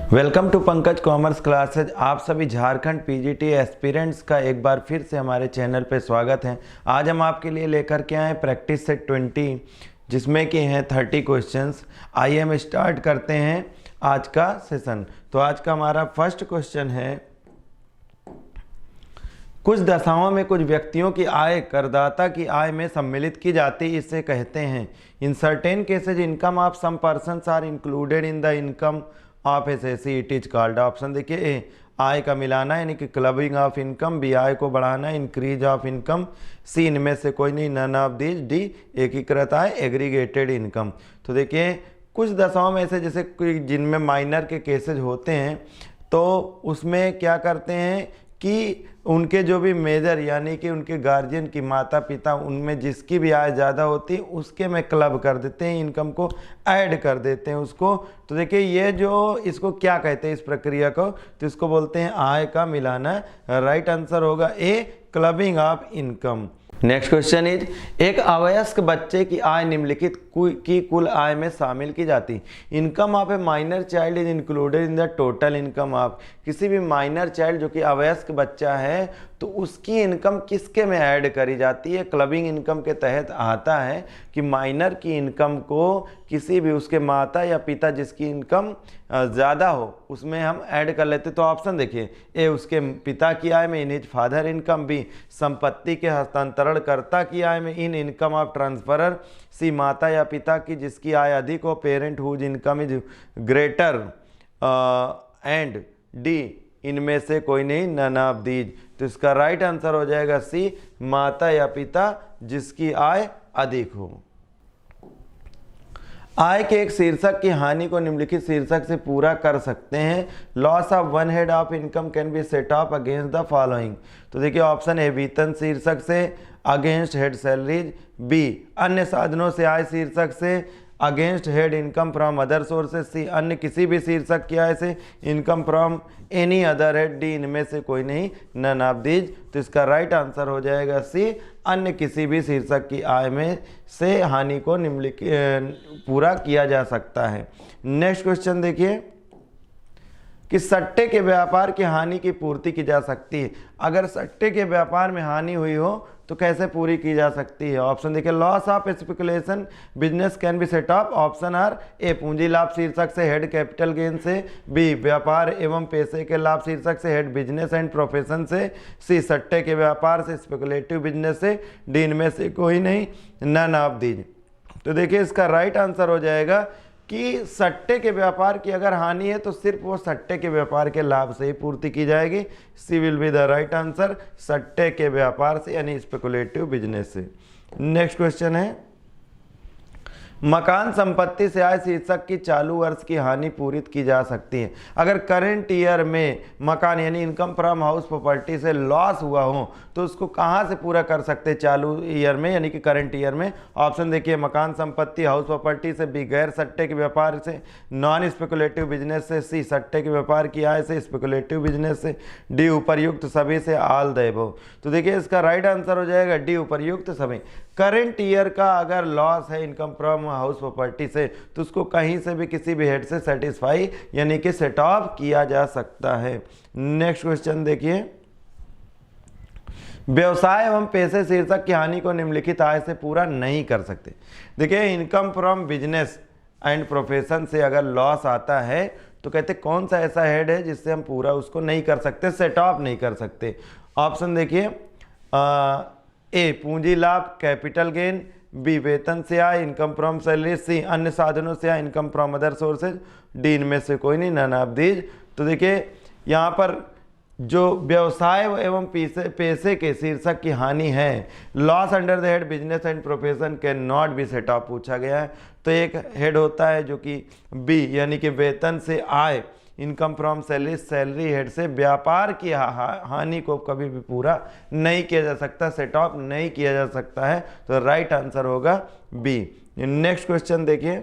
Welcome to Pankaj commerce classes. आप सभी Jharkhand PGT aspirants का एक बार फिर से हमारे चैनल पे स्वागत है। आज हम आपके लिए लेकर के आए प्रैक्टिस सेट 20 जिसमें कि हैं 30 क्वेश्चंस। आइए हम स्टार्ट करते हैं आज का सेशन। तो आज का हमारा फर्स्ट क्वेश्चन है, कुछ दशाओं में कुछ व्यक्तियों की आय करदाता की आय में सम्मिलित की जाती है, इसे कहते हैं। In certain cases income of some persons are included in the income of SSC, it is called. Option देखिए ए, आय का मिलाना यानी कि क्लबिंग ऑफ इनकम, बी आय को बढ़ाना, इंक्रीज ऑफ इनकम, सी इनमें से कोई नहीं, नन ऑफ दिस, डी एकीकृत आय, एग्रीगेटेड इनकम। तो देखिए कुछ दशाओं में से जैसे जिनमें माइनर के केसेज होते हैं तो उसमें क्या करते हैं कि उनके जो भी मेजर यानी कि उनके गार्जियन की माता पिता, उनमें जिसकी भी आय ज़्यादा होती है उसके में क्लब कर देते हैं, इनकम को ऐड कर देते हैं उसको। तो देखिए ये जो इसको क्या कहते हैं इस प्रक्रिया को, तो इसको बोलते हैं आय का मिलाना। राइट आंसर होगा A, clubbing of income. Next question is, एक अवयस्क बच्चे की आय निम्नलिखित की कुल आय में शामिल की जाती। Income of A minor child is included in the total income of. किसी भी माइनर चाइल्ड जो कि अवयस्क बच्चा है तो उसकी इनकम किसके में ऐड करी जाती है? क्लबिंग इनकम के तहत आता है कि माइनर की इनकम को किसी भी उसके माता या पिता जिसकी इनकम ज़्यादा हो उसमें हम ऐड कर लेते। तो ऑप्शन देखिए ए, उसके पिता की आय में, in his father income, B संपत्ति के हस्तांतरणकर्ता की आय में, in income of transferor, C माता या पिता की जिसकी आय अधिक हो, parent whose income is greater, and D इनमें से कोई नहीं, नन ऑफ दीज। तो इसका राइट आंसर हो जाएगा सी, माता या पिता जिसकी आय अधिक हो। आय के एक शीर्षक की हानि को निम्नलिखित शीर्षक से पूरा कर सकते हैं। Loss of one head of income can be set of against the following. तो देखिए ऑप्शन ए, वेतन शीर्षक से, अगेंस्ट हेड सैलरीज, बी अन्य साधनों से आय शीर्षक से, against head income from other sources, C अन्य किसी भी शीर्षक की आय से, income from any other head, D इनमें से कोई नहीं, नन ऑफ दीज। तो इसका राइट आंसर हो जाएगा सी, अन्य किसी भी शीर्षक की आय में से हानि को निम्नलिखित पूरा किया जा सकता है। नेक्स्ट क्वेश्चन देखिए कि सट्टे के व्यापार की हानि की पूर्ति की जा सकती है। अगर सट्टे के व्यापार में हानि हुई हो तो कैसे पूरी की जा सकती है? ऑप्शन देखिए, loss of speculation business can be set off. Option are A, पूंजी लाभ शीर्षक से, हेड कैपिटल गेन से, बी व्यापार एवं पैसे के लाभ शीर्षक से, हेड बिजनेस एंड प्रोफेशन से, सी सट्टे के व्यापार से, स्पेकुलेटिव बिजनेस से, डी इनमें से कोई नहीं, नन ऑफ दीज। तो देखिए इसका राइट आंसर हो जाएगा कि सट्टे के व्यापार की अगर हानि है तो सिर्फ वो सट्टे के व्यापार के लाभ से ही पूर्ति की जाएगी। C will be the right answer, सट्टे के व्यापार से यानी स्पेकुलेटिव बिजनेस से। नेक्स्ट क्वेश्चन है, मकान संपत्ति से आय शीर्षक की चालू वर्ष की हानि पूरित की जा सकती है। अगर करंट ईयर में मकान यानी इनकम फ्रॉम हाउस प्रॉपर्टी से लॉस हुआ हो तो उसको कहाँ से पूरा कर सकते हैं चालू ईयर में यानी कि करंट ईयर में? ऑप्शन देखिए, मकान संपत्ति हाउस प्रॉपर्टी से, बी गैर सट्टे के व्यापार से, नॉन स्पेकुलेटिव बिजनेस से, सी सट्टे के व्यापार की आय से, स्पेकुलेटिव बिजनेस से, डी उपर्युक्त सभी से, ऑल द अबव। तो देखिए इसका राइट आंसर हो जाएगा डी, उपर्युक्त सभी। करंट ईयर का अगर लॉस है इनकम फ्रॉम हाउस प्रॉपर्टी से तो उसको कहीं से भी किसी भी हेड से सेटिस्फाई यानी कि सेट ऑफ किया जा सकता है। नेक्स्ट क्वेश्चन देखिए, व्यवसाय एवं पैसे शीर्षक की हानि को निम्नलिखित आय से पूरा नहीं कर सकते। देखिए income from business and profession से अगर लॉस आता है तो कहते कौन सा ऐसा हेड है जिससे हम पूरा उसको नहीं कर सकते, सेट ऑफ नहीं कर सकते। ऑप्शन देखिए, ए पूंजी लाभ कैपिटल गेन, बी वेतन से आय इनकम फ्रॉम सैलरी, सी अन्य साधनों से आय income from other sources, D इनमें से कोई नहीं, नन ऑफ दीज। तो देखिए यहाँ पर जो व्यवसाय एवं पैसे के शीर्षक की हानि है, loss under the head business and profession can not be set of पूछा गया है। तो एक हेड होता है जो कि बी यानी कि वेतन से आय, income from salary, salary head से व्यापार की हानि को कभी भी पूरा नहीं किया जा सकता, सेट ऑफ नहीं किया जा सकता है। तो राइट आंसर होगा बी। नेक्स्ट क्वेश्चन देखिए,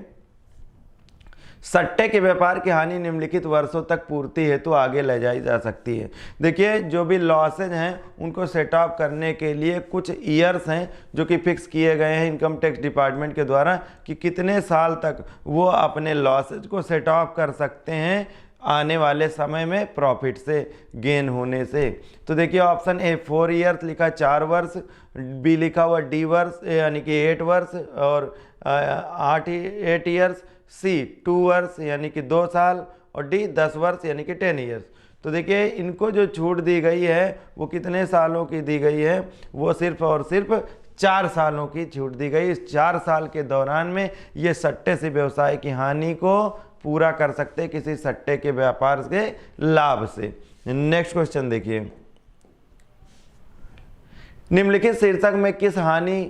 सट्टे के व्यापार की हानि निम्नलिखित वर्षों तक पूर्ति हेतु आगे ले जाई जा सकती है। देखिए जो भी लॉसेज हैं उनको सेट ऑफ करने के लिए कुछ ईयर्स हैं जो कि फिक्स किए गए हैं इनकम टैक्स डिपार्टमेंट के द्वारा कि कितने साल तक वो अपने लॉसेज को सेट ऑफ कर सकते हैं आने वाले समय में प्रॉफिट से, गेन होने से। तो देखिए ऑप्शन ए 4 ईयर्स लिखा 4 वर्ष, बी लिखा हुआ डी वर्ष यानी कि 8 वर्ष और 8 ईयर्स, सी 2 वर्ष यानी कि 2 साल और डी 10 वर्ष यानी कि 10 ईयर्स। तो देखिए इनको जो छूट दी गई है वो कितने सालों की दी गई है, वो सिर्फ और सिर्फ 4 सालों की छूट दी गई। इस 4 साल के दौरान में ये सट्टे से व्यवसाय की हानि को पूरा कर सकते हैं किसी सट्टे के व्यापार के लाभ से। नेक्स्ट क्वेश्चन देखिए, निम्नलिखित शीर्षक में किस हानि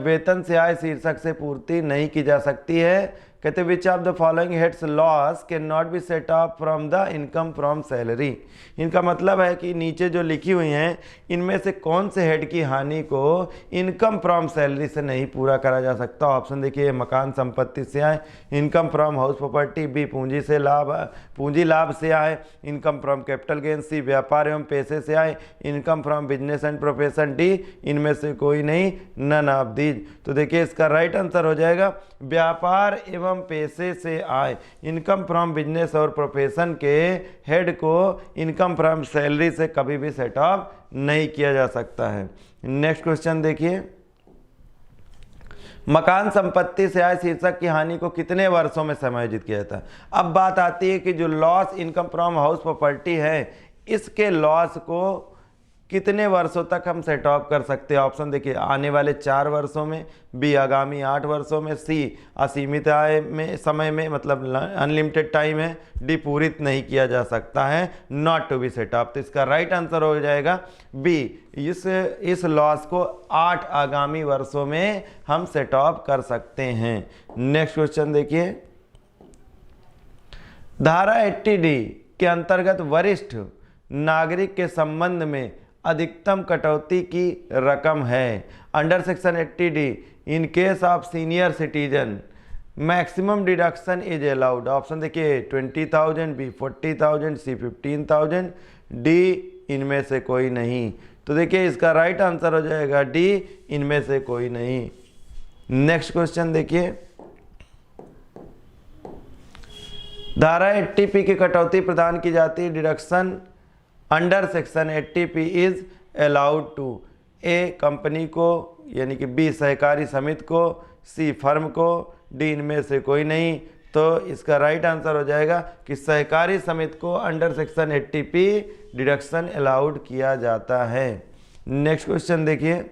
वेतन से आय शीर्षक से पूर्ति नहीं की जा सकती है। कहते which of the following heads loss can not be set of from the income from salary. इनका मतलब है कि नीचे जो लिखी हुई हैं इनमें से कौन से हेड की हानि को इनकम फ्रॉम सैलरी से नहीं पूरा करा जा सकता। ऑप्शन देखिए, मकान संपत्ति से आए, income from house property, B पूंजी से लाभ, पूंजी लाभ से आए, income from capital gain, C व्यापार एवं पैसे से आए, income from business and profession, D इनमें से कोई नहीं, नन ऑफ दीज। तो देखिए इसका राइट आंसर हो जाएगा व्यापार एवं पैसे से आए। इनकम फ्रॉम बिजनेस और प्रोफेशन के हेड को इनकम फ्रॉम सैलरी से कभी भी सेट ऑफ नहीं किया जा सकता है। नेक्स्ट क्वेश्चन देखिए, मकान संपत्ति से आय शीर्षक की हानि को कितने वर्षों में समायोजित किया जाता है। अब बात आती है कि जो loss income from house property है इसके लॉस को कितने वर्षों तक हम सेट ऑफ कर सकते हैं। ऑप्शन देखिए, आने वाले 4 वर्षों में, बी आगामी 8 वर्षों में, सी असीमित आय में समय में मतलब अनलिमिटेड टाइम है, डी पूरित नहीं किया जा सकता है, not to be set off. तो इसका राइट आंसर हो जाएगा बी, इस लॉस को 8 आगामी वर्षों में हम सेट ऑफ कर सकते हैं। नेक्स्ट क्वेश्चन देखिए, धारा 80D के अंतर्गत वरिष्ठ नागरिक के संबंध में अधिकतम कटौती की रकम है। Under section 80D in case of senior citizen maximum deduction is allowed. Option देखिए 20,000, बी 40,000, सी 15,000, डी इनमें से कोई नहीं। तो देखिए इसका राइट आंसर हो जाएगा डी, इनमें से कोई नहीं। नेक्स्ट क्वेश्चन देखिए, धारा 80P की कटौती प्रदान की जाती है। Deduction under section 80P is allowed to a company को यानी कि बी सहकारी समिति को, सी फर्म को, डी इनमें से कोई नहीं। तो इसका राइट आंसर हो जाएगा कि सहकारी समिति को under section 80P deduction allowed किया जाता है। नेक्स्ट क्वेश्चन देखिए,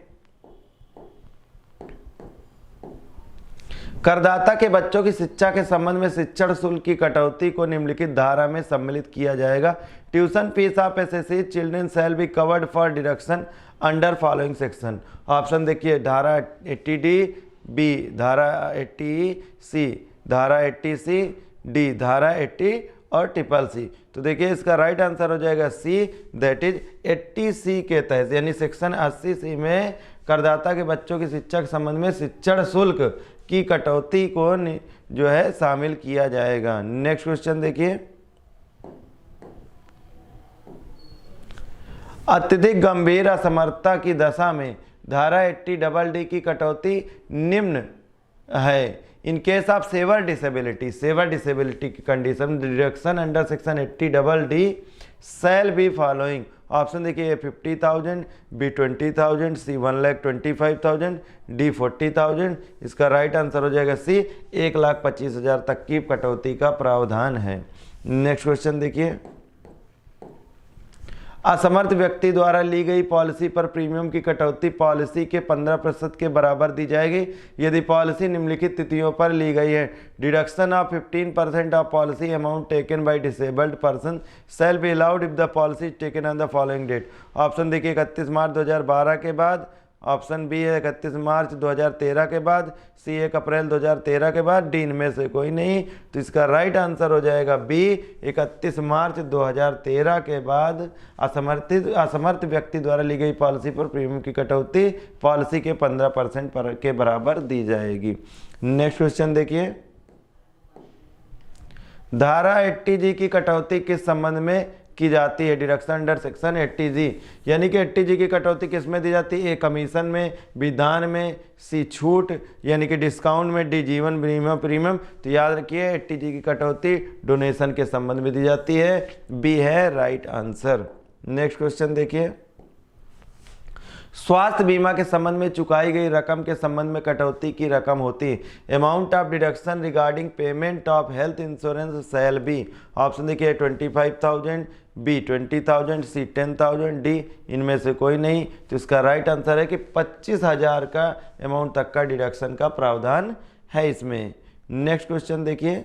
करदाता के बच्चों की शिक्षा के संबंध में शिक्षण शुल्क की कटौती को निम्नलिखित धारा में सम्मिलित किया जाएगा। Tuition fees of SSC children shall be covered for deduction under following section. Option देखिए, धारा 80D, बी धारा 80E, सी धारा 80C, डी धारा 80 और ट्रिपल सी। तो देखिए इसका राइट आंसर हो जाएगा सी, दैट इज 80C के तहत यानी सेक्शन 80C में करदाता के बच्चों की शिक्षा के संबंध में शिक्षण शुल्क की कटौती को जो है शामिल किया जाएगा। नेक्स्ट क्वेश्चन देखिए, अत्यधिक गंभीर असमर्थता की दशा में धारा 80DD की कटौती निम्न है। In case of severe disability की condition deduction under section 80DD shall be following. Option देखिए 50,000, बी 20,000, सी 1,25,000, डी 40,000। इसका राइट आंसर हो जाएगा सी, 1,25,000 तक की कटौती का प्रावधान है। नेक्स्ट क्वेश्चन देखिए, असमर्थ व्यक्ति द्वारा ली गई पॉलिसी पर प्रीमियम की कटौती पॉलिसी के 15% के बराबर दी जाएगी यदि पॉलिसी निम्नलिखित तिथियों पर ली गई है। Deduction of 15% of policy amount taken by disabled person shall be allowed if the policy is taken on the following date. Option देखिए 31 मार्च 2012 के बाद, ऑप्शन बी है 31 मार्च 2013 के बाद, सी 1 अप्रैल 2013 के बाद, डी इनमें से कोई नहीं। तो इसका राइट आंसर हो जाएगा बी, 31 मार्च 2013 के बाद असमर्थ व्यक्ति द्वारा ली गई पॉलिसी पर प्रीमियम की कटौती पॉलिसी के 15% के बराबर दी जाएगी। नेक्स्ट क्वेश्चन देखिए, धारा 80G की कटौती किस संबंध में की जाती है डिडक्शन अंडर सेक्शन 80G, यानी कि 80G की कटौती किस में दी जाती है? ए कमीशन में, बी दान में, सी छूट यानी कि डिस्काउंट में, डी जीवन बीमा प्रीमियम। तो याद रखिए 80G की कटौती डोनेशन के संबंध में दी जाती है, बी है राइट आंसर। नेक्स्ट क्वेश्चन देखिए, स्वास्थ्य बीमा के संबंध में चुकाई गई रकम के संबंध में कटौती की रकम होती है। Amount of deduction regarding payment of health insurance shall be, option देखिए 25,000, बी 20,000, सी 10,000, डी इनमें से कोई नहीं। तो इसका राइट आंसर है कि 25,000 का अमाउंट तक का डिडक्शन का प्रावधान है इसमें। नेक्स्ट क्वेश्चन देखिए,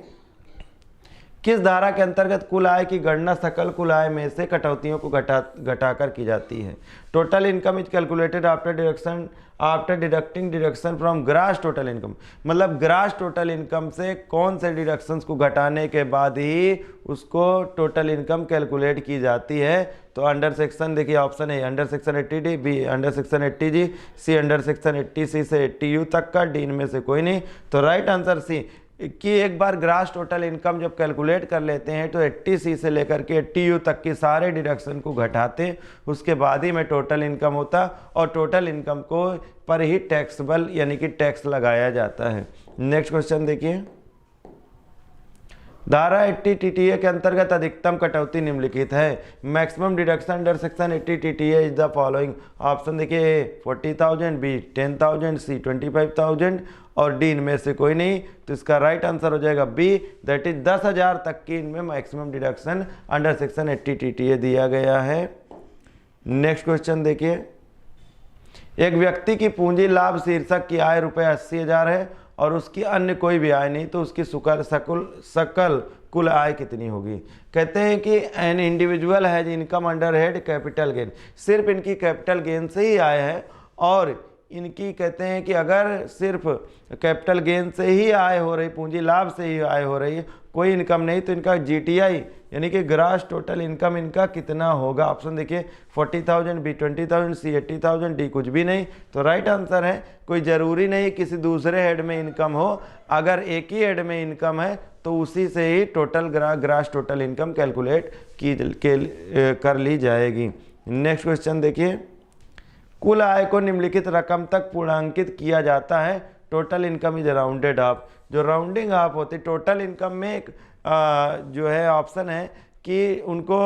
किस धारा के अंतर्गत कुल आय की गणना सकल कुल आय में से कटौतियों को घटाकर की जाती है? Total income is calculated after deducting deduction from grass total income, मतलब ग्रास टोटल इनकम से कौन से डिडक्शंस को घटाने के बाद ही उसको टोटल इनकम कैलकुलेट की जाती है? तो अंडर सेक्शन देखिए, option A under section 80D, B under section 80G, C under section 80C से 80U तक का, डी इनमें से कोई नहीं। तो राइट आंसर सी कि एक बार ग्रास टोटल इनकम जब कैलकुलेट कर लेते हैं तो 80C से लेकर के 80U तक के सारे डिडक्शन को घटाते, उसके बाद ही में टोटल इनकम होता और टोटल इनकम को पर ही टैक्सेबल यानी कि टैक्स लगाया जाता है। नेक्स्ट क्वेश्चन देखिए, धारा 80 TTA के अंतर्गत अधिकतम कटौती निम्नलिखित है। Maximum deduction under section 80 TTA is the following, option देखिए ए 40,000, बी 10,000, सी 25,000 और डी इनमें से कोई नहीं। तो इसका राइट आंसर हो जाएगा बी, दैट इज 10,000 तक की इनमें maximum deduction under section 80 TTA दिया गया है। नेक्स्ट क्वेश्चन देखिए, एक व्यक्ति की पूंजी लाभ शीर्षक की आय ₹80,000 है और उसकी अन्य कोई भी आय नहीं, तो उसकी सकल कुल आय कितनी होगी? कहते हैं कि an individual has income under head capital gain, सिर्फ इनकी कैपिटल गेन से ही आय है और इनकी कहते हैं कि अगर सिर्फ कैपिटल गेन से ही आय हो रही, पूंजी लाभ से ही आय हो रही है, कोई इनकम नहीं, तो इनका GTI यानी कि ग्रास टोटल इनकम इनका कितना होगा? ऑप्शन देखिए 40,000, बी 20,000, सी 80,000, डी कुछ भी नहीं। तो राइट आंसर है, कोई ज़रूरी नहीं किसी दूसरे हेड में इनकम हो, अगर एक ही हेड में इनकम है तो उसी से ही total gross total income calculate कर ली जाएगी। नेक्स्ट क्वेश्चन देखिए, कुल आय को निम्नलिखित रकम तक पूर्णांकित किया जाता है, total income is rounded off. जो राउंडिंग ऑफ होती टोटल इनकम में एक जो है ऑप्शन है कि उनको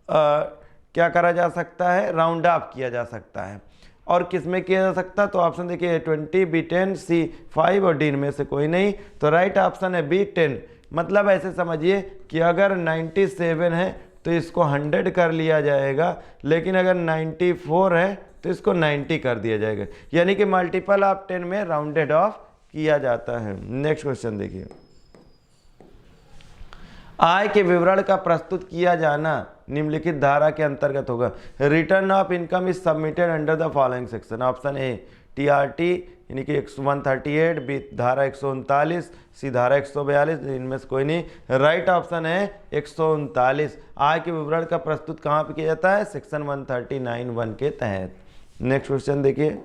क्या करा जा सकता है? राउंड ऑफ किया जा सकता है। और किस में किया जा सकता है? तो ऑप्शन देखिए 20, बी 10, सी 5 और डी में से कोई नहीं। तो राइट ऑप्शन है बी 10। मतलब ऐसे समझिए कि अगर 97 है तो इसको 100 कर लिया जाएगा, लेकिन अगर 94 है तो इसको 90 कर दिया जाएगा, यानी कि मल्टीपल ऑफ 10 में राउंडेड ऑफ किया जाता है। नेक्स्ट क्वेश्चन देखिए, आय के विवरण का प्रस्तुत किया जाना निम्नलिखित धारा के अंतर्गत होगा। Return of income is submitted under the following section, option A TRT यानी कि 138, बी धारा 139, सी धारा 142, इनमें से कोई नहीं। राइट ऑप्शन है 139। आय के विवरण का प्रस्तुत कहाँ पे किया जाता है? सेक्शन 139(1) के तहत। नेक्स्ट क्वेश्चन देखिए,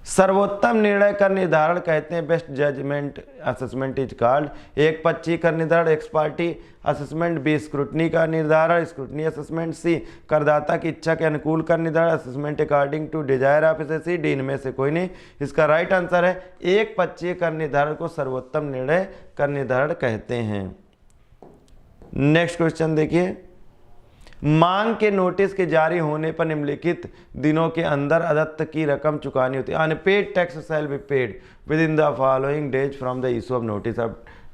सर्वोत्तम निर्णय का निर्धारण कहते हैं best judgement assessment is called. एक पक्षी का निर्धारण ex parte assessment, B scrutiny का निर्धारण स्क्रूटनी असेसमेंट, सी करदाता की इच्छा के अनुकूल का निर्धारण assessment according to desire of assessee, D इनमें से कोई नहीं। इसका राइट आंसर है एक पक्षी का निर्धारण को सर्वोत्तम निर्णय का निर्धारण कहते हैं। नेक्स्ट क्वेश्चन देखिए, मांग के नोटिस के जारी होने पर निम्नलिखित दिनों के अंदर अदत्त की रकम चुकानी होती है। Unpaid tax shall be paid within the following days from the issue of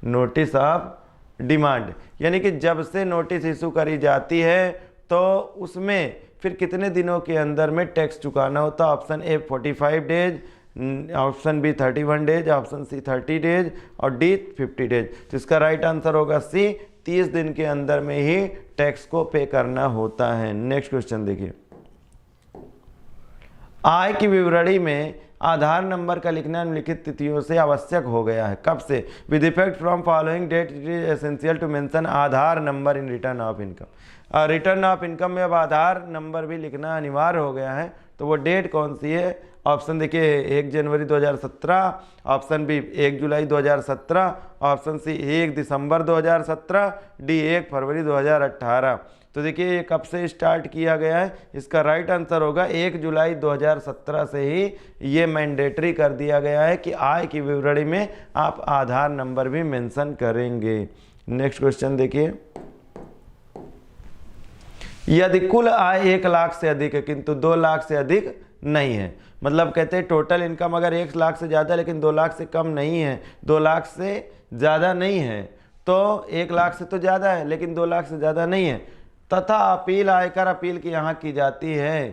notice of demand, यानी कि जब से नोटिस इशू करी जाती है तो उसमें फिर कितने दिनों के अंदर में टैक्स चुकाना होता है। Option A 45 days, option B 31 days, option C 30 days और डी 50 डेज। तो इसका राइट आंसर होगा सी, 30 दिन के अंदर में ही टैक्स को पे करना होता है। नेक्स्ट क्वेश्चन देखिए, आय की विवरणी में आधार नंबर का लिखना निम्नलिखित तिथियों से आवश्यक हो गया है। कब से? With effect from following date it is essential to mention Aadhaar number in return of income. Return of income में अब आधार नंबर भी लिखना अनिवार्य हो गया है, तो वो डेट कौन सी है? ऑप्शन देखिए 1 जनवरी 2017, ऑप्शन बी 1 जुलाई 2017, ऑप्शन सी 1 दिसंबर 2017, डी 1 फरवरी 2018। तो देखिए ये कब से स्टार्ट किया गया है, इसका राइट आंसर होगा 1 जुलाई 2017 से ही ये मैंडेटरी कर दिया गया है कि आय की विवरणी में आप आधार नंबर भी मेंशन करेंगे। नेक्स्ट क्वेश्चन देखिए, यदि कुल आय 1 लाख से अधिक है किंतु 2 लाख से अधिक नहीं है, मतलब कहते हैं टोटल इनकम अगर 1 लाख से ज़्यादा लेकिन 2 लाख से कम नहीं है, 2 लाख से ज़्यादा नहीं है, तो 1 लाख से तो ज़्यादा है लेकिन 2 लाख से ज़्यादा नहीं है, तथा अपील आयकर अपील की यहाँ की जाती है,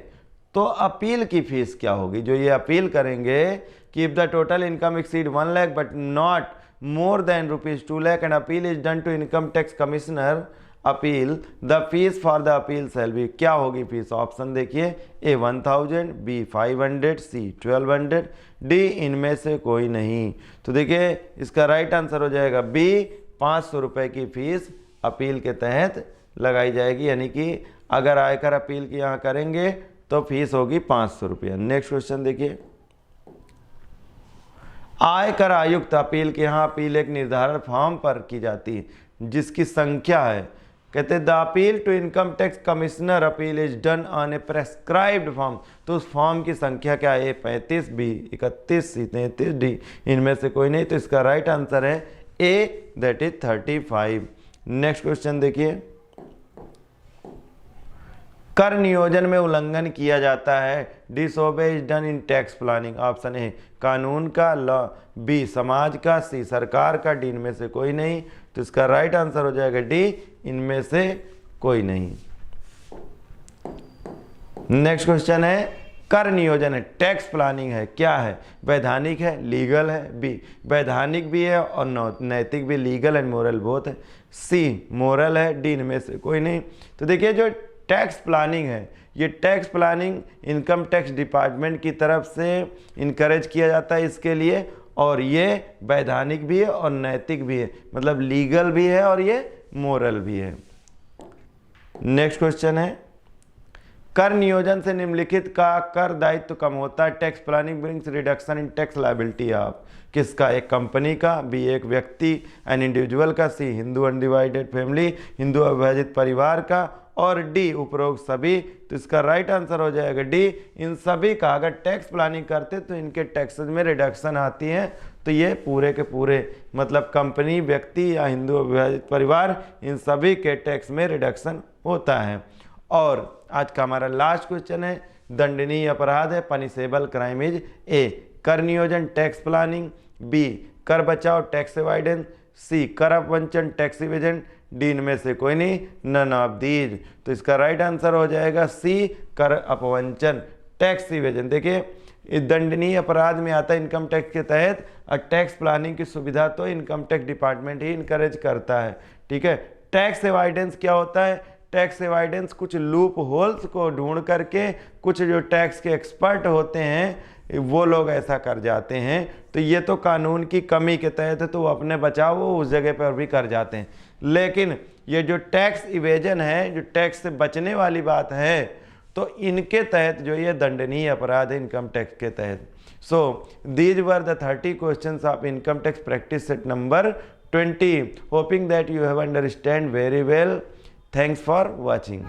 तो अपील की फीस क्या होगी? जो ये अपील करेंगे कि if the total income exceed 1 lakh but not more than ₹2 lakh and appeal is done to income tax commissioner appeal, the fees for the appeal shall be, क्या होगी फीस? ऑप्शन देखिए, ए 1000, बी 500, सी 1200, डी इनमें से कोई नहीं। तो देखिए इसका राइट आंसर हो जाएगा बी, 500 रुपये की फीस अपील के तहत लगाई जाएगी, यानी कि अगर आयकर अपील की यहाँ करेंगे तो फीस होगी 500 रुपये। नेक्स्ट क्वेश्चन देखिए, आयकर आयुक्त अपील के यहाँ अपील एक निर्धारण फॉर्म पर की जाती है जिसकी संख्या है, कहते हैं the appeal to income tax commissioner appeal is done on a prescribed form, तो उस फॉर्म की संख्या क्या है? 35, बी 31, सी 33, डी इनमें से कोई नहीं। तो इसका राइट आंसर है ए, दैट इज 35। नेक्स्ट क्वेश्चन देखिए, कर नियोजन में उल्लंघन किया जाता है, disobey is done in tax planning. Option A कानून का, लॉ, बी समाज का, सी सरकार का, डी इनमें से कोई नहीं। तो इसका राइट आंसर हो जाएगा डी, इनमें से कोई नहीं। नेक्स्ट क्वेश्चन है, कर नियोजन है, टैक्स प्लानिंग है, क्या है? वैधानिक है, लीगल है, बी वैधानिक भी है और नैतिक भी, लीगल एंड मोरल बोथ है, सी मोरल है, डी इनमें से कोई नहीं। तो देखिए जो टैक्स प्लानिंग है, ये tax planning income tax department की तरफ से इनकरेज किया जाता है इसके लिए, और ये वैधानिक भी है और नैतिक भी है, मतलब लीगल भी है और ये मोरल भी है। नेक्स्ट क्वेश्चन है, कर नियोजन से निम्नलिखित का कर दायित्व कम होता है, tax planning brings reduction in tax liability of, किसका? एक कंपनी का, बी एक व्यक्ति एन इंडिविजुअल का, सी हिंदू अनडिवाइडेड फैमिली हिंदू अविभाजित परिवार का, और डी उपरोक्त सभी। तो इसका राइट आंसर हो जाएगा डी, इन सभी का अगर टैक्स प्लानिंग करते तो इनके टैक्सेस में रिडक्शन आती है। तो ये पूरे के पूरे मतलब कंपनी, व्यक्ति या हिंदू अविभाजित परिवार, इन सभी के टैक्स में रिडक्शन होता है। और आज का हमारा लास्ट क्वेश्चन है, दंडनीय अपराध है, पनिशेबल क्राइम इज ए कर नियोजन टैक्स प्लानिंग, बी कर बचाव टैक्स एवाइडेंस, सी कर अपवंचन टैक्स इवेजन, डी इनमें से कोई नहीं, नन ऑफ दीज। तो इसका राइट आंसर हो जाएगा सी कर अपवंचन टैक्स इवेजन। देखिए इस दंडनीय अपराध में आता है इनकम टैक्स के तहत, और टैक्स प्लानिंग की सुविधा तो इनकम टैक्स डिपार्टमेंट ही इनकरेज करता है। ठीक है, टैक्स एवाइडेंस क्या होता है? टैक्स एवाइडेंस कुछ लूप होल्स को ढूंढ करके कुछ जो टैक्स के एक्सपर्ट होते हैं वो लोग ऐसा कर जाते हैं, तो ये तो कानून की कमी के तहत तो वो अपने बचाव वो उस जगह पर भी कर जाते हैं। लेकिन ये जो टैक्स इवेजन है, जो टैक्स से बचने वाली बात है, तो इनके तहत जो ये दंडनीय अपराध है इनकम टैक्स के तहत। So these were the 30 questions of income tax practice set number 20, hoping that you have understand very well. Thanks for watching.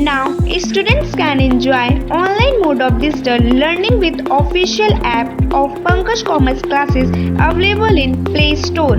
Now, students can enjoy online mode of digital learning with official app of Pankaj Commerce Classes available in Play Store.